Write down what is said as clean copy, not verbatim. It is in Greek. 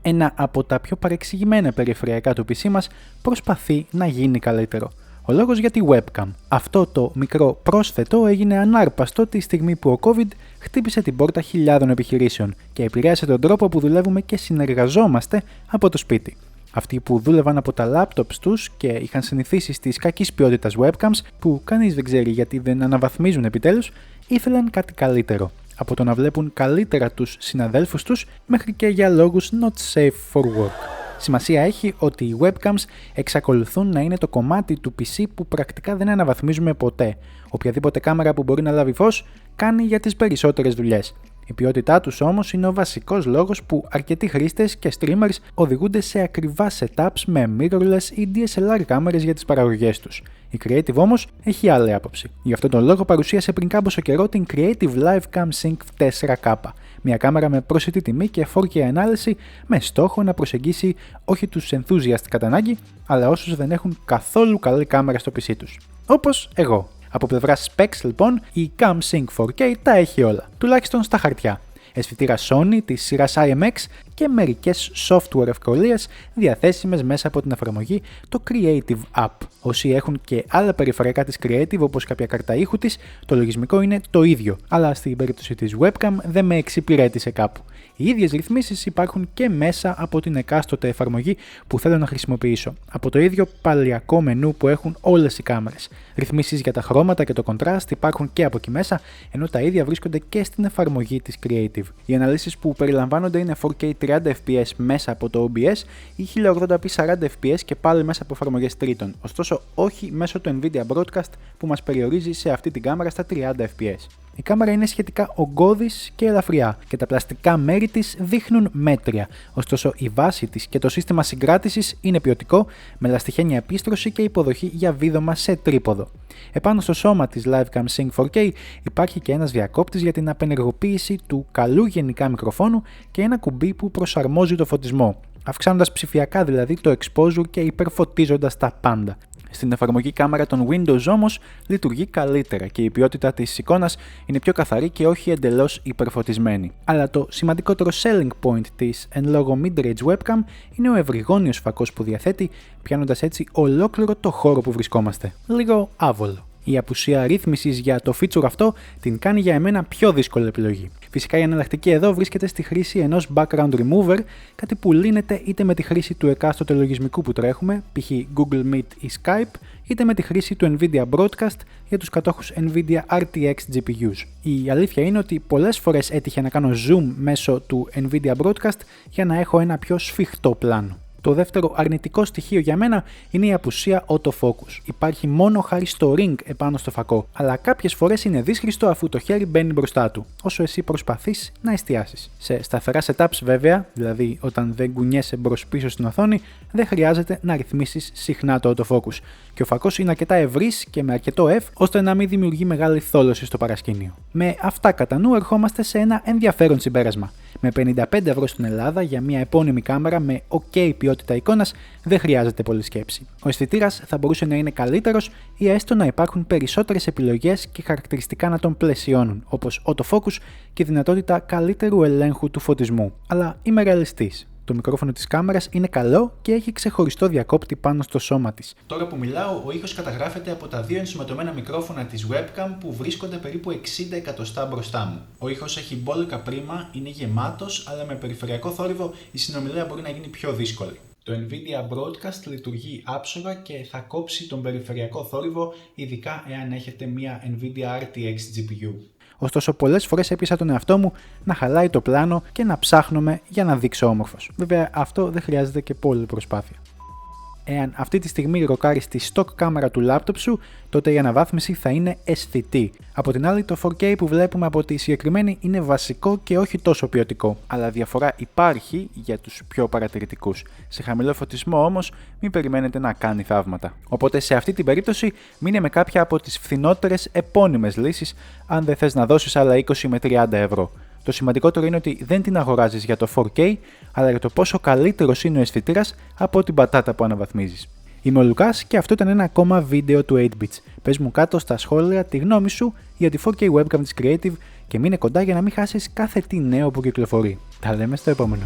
ένα από τα πιο παρεξηγημένα περιφερειακά του PC μας προσπαθεί να γίνει καλύτερο. Ο λόγος για τη webcam. Αυτό το μικρό πρόσθετο έγινε ανάρπαστο τη στιγμή που ο COVID χτύπησε την πόρτα χιλιάδων επιχειρήσεων και επηρέασε τον τρόπο που δουλεύουμε και συνεργαζόμαστε από το σπίτι. Αυτοί που δούλευαν από τα laptops τους και είχαν συνηθίσει στις κακής ποιότητας webcams, που κανείς δεν ξέρει γιατί δεν αναβαθμίζουν επιτέλους, ήθελαν κάτι καλύτερο. Από το να βλέπουν καλύτερα τους συναδέλφους τους μέχρι και για λόγους not safe for work. Σημασία έχει ότι οι webcams εξακολουθούν να είναι το κομμάτι του PC που πρακτικά δεν αναβαθμίζουμε ποτέ. Οποιαδήποτε κάμερα που μπορεί να λάβει φως κάνει για τις περισσότερες δουλειές. Η ποιότητά τους όμως είναι ο βασικός λόγος που αρκετοί χρήστες και streamers οδηγούνται σε ακριβά setups με mirrorless ή DSLR κάμερες για τις παραγωγές τους. Η Creative όμως έχει άλλη άποψη. Γι' αυτόν τον λόγο παρουσίασε πριν κάμποσο καιρό την Creative Live Cam Sync 4K. Μια κάμερα με προσιτή τιμή και 4K ανάλυση με στόχο να προσεγγίσει όχι τους enthusiast κατά ανάγκη, αλλά όσους δεν έχουν καθόλου καλή κάμερα στο PC τους. Όπως εγώ. Από πλευράς specs λοιπόν, η Cam Sync 4K τα έχει όλα, τουλάχιστον στα χαρτιά. Αισθητήρα Sony της σειράς IMX και μερικές software ευκολίες διαθέσιμες μέσα από την εφαρμογή το Creative App. Όσοι έχουν και άλλα περιφερειακά της Creative όπως κάποια κάρτα ήχου της, το λογισμικό είναι το ίδιο, αλλά στην περίπτωση της webcam δεν με εξυπηρέτησε κάπου. Οι ίδιες ρυθμίσεις υπάρχουν και μέσα από την εκάστοτε εφαρμογή που θέλω να χρησιμοποιήσω, από το ίδιο παλαιακό μενού που έχουν όλες οι κάμερες. Ρυθμίσεις για τα χρώματα και το contrast υπάρχουν και από εκεί μέσα, ενώ τα ίδια βρίσκονται και στην εφαρμογή της Creative. Οι αναλύσεις που περιλαμβάνονται είναι 4K 30 fps μέσα από το OBS ή 1080p 40 fps και πάλι μέσα από εφαρμογές τρίτων, ωστόσο όχι μέσω του Nvidia Broadcast που μας περιορίζει σε αυτή την κάμερα στα 30 fps. Η κάμερα είναι σχετικά ογκώδης και ελαφριά και τα πλαστικά μέρη της δείχνουν μέτρια, ωστόσο η βάση της και το σύστημα συγκράτησης είναι ποιοτικό, με λαστιχένια επίστρωση και υποδοχή για βίδωμα σε τρίποδο. Επάνω στο σώμα της LiveCam Sync 4K υπάρχει και ένας διακόπτης για την απενεργοποίηση του καλού γενικά μικροφόνου και ένα κουμπί που προσαρμόζει το φωτισμό, αυξάνοντας ψηφιακά δηλαδή το exposure και υπερφωτίζοντας τα πάντα. Στην εφαρμογή κάμερα των Windows όμως λειτουργεί καλύτερα και η ποιότητα της εικόνας είναι πιο καθαρή και όχι εντελώς υπερφωτισμένη. Αλλά το σημαντικότερο selling point της εν λόγω mid-range webcam είναι ο ευρυγόνιος φακός που διαθέτει, πιάνοντας έτσι ολόκληρο το χώρο που βρισκόμαστε. Λίγο άβολο. Η απουσία ρύθμισης για το feature αυτό την κάνει για εμένα πιο δύσκολη επιλογή. Φυσικά η εναλλακτική εδώ βρίσκεται στη χρήση ενός background remover, κάτι που λύνεται είτε με τη χρήση του εκάστοτε λογισμικού που τρέχουμε, π.χ. Google Meet ή Skype, είτε με τη χρήση του Nvidia Broadcast για τους κατόχους Nvidia RTX GPUs. Η αλήθεια είναι ότι πολλές φορές έτυχε να κάνω zoom μέσω του Nvidia Broadcast για να έχω ένα πιο σφιχτό πλάνο. Το δεύτερο αρνητικό στοιχείο για μένα είναι η απουσία autofocus. Υπάρχει μόνο χάρη στο ring επάνω στο φακό, αλλά κάποιες φορές είναι δύσχριστο αφού το χέρι μπαίνει μπροστά του, όσο εσύ προσπαθείς να εστιάσεις. Σε σταθερά setups βέβαια, δηλαδή όταν δεν κουνιέσαι μπρος-πίσω στην οθόνη, δεν χρειάζεται να ρυθμίσεις συχνά το autofocus. Και ο φακός είναι αρκετά ευρύς και με αρκετό F, ώστε να μην δημιουργεί μεγάλη θόλωση στο παρασκήνιο. Με αυτά κατά νου ερχόμαστε σε ένα ενδιαφέρον συμπέρασμα. Με 55 ευρώ στην Ελλάδα για μια επώνυμη κάμερα με OK ποιότητα εικόνας δεν χρειάζεται πολλή σκέψη. Ο αισθητήρας θα μπορούσε να είναι καλύτερος ή έστω να υπάρχουν περισσότερες επιλογές και χαρακτηριστικά να τον πλαισιώνουν, όπως autofocus και δυνατότητα καλύτερου ελέγχου του φωτισμού. Αλλά είμαι ρεαλιστής. Το μικρόφωνο της κάμερας είναι καλό και έχει ξεχωριστό διακόπτη πάνω στο σώμα της. Τώρα που μιλάω, ο ήχος καταγράφεται από τα δύο ενσωματωμένα μικρόφωνα της webcam που βρίσκονται περίπου 60 εκατοστά μπροστά μου. Ο ήχος έχει μπόλικα πρίμα, είναι γεμάτος, αλλά με περιφερειακό θόρυβο η συνομιλία μπορεί να γίνει πιο δύσκολη. Το Nvidia Broadcast λειτουργεί άψογα και θα κόψει τον περιφερειακό θόρυβο, ειδικά εάν έχετε μια Nvidia RTX GPU. Ωστόσο, πολλές φορές έπεισα τον εαυτό μου να χαλάει το πλάνο και να ψάχνομαι για να δείξω όμορφος. Βέβαια, αυτό δεν χρειάζεται και πολλή προσπάθεια. Εάν αυτή τη στιγμή ροκάρεις τη stock κάμερα του laptop σου, τότε η αναβάθμιση θα είναι αισθητή. Από την άλλη, το 4K που βλέπουμε από τη συγκεκριμένη είναι βασικό και όχι τόσο ποιοτικό, αλλά διαφορά υπάρχει για τους πιο παρατηρητικούς. Σε χαμηλό φωτισμό όμως, μην περιμένετε να κάνει θαύματα. Οπότε σε αυτή την περίπτωση, μείνε με κάποια από τις φθηνότερες επώνυμες λύσεις, αν δεν θες να δώσεις άλλα 20 με 30 ευρώ. Το σημαντικότερο είναι ότι δεν την αγοράζεις για το 4K, αλλά για το πόσο καλύτερος είναι ο αισθητήρας από την πατάτα που αναβαθμίζεις. Είμαι ο Λουκάς και αυτό ήταν ένα ακόμα βίντεο του 8bits. Πες μου κάτω στα σχόλια τη γνώμη σου για τη 4K webcam της Creative και μείνε κοντά για να μην χάσεις κάθε τι νέο που κυκλοφορεί. Τα λέμε στο επόμενο.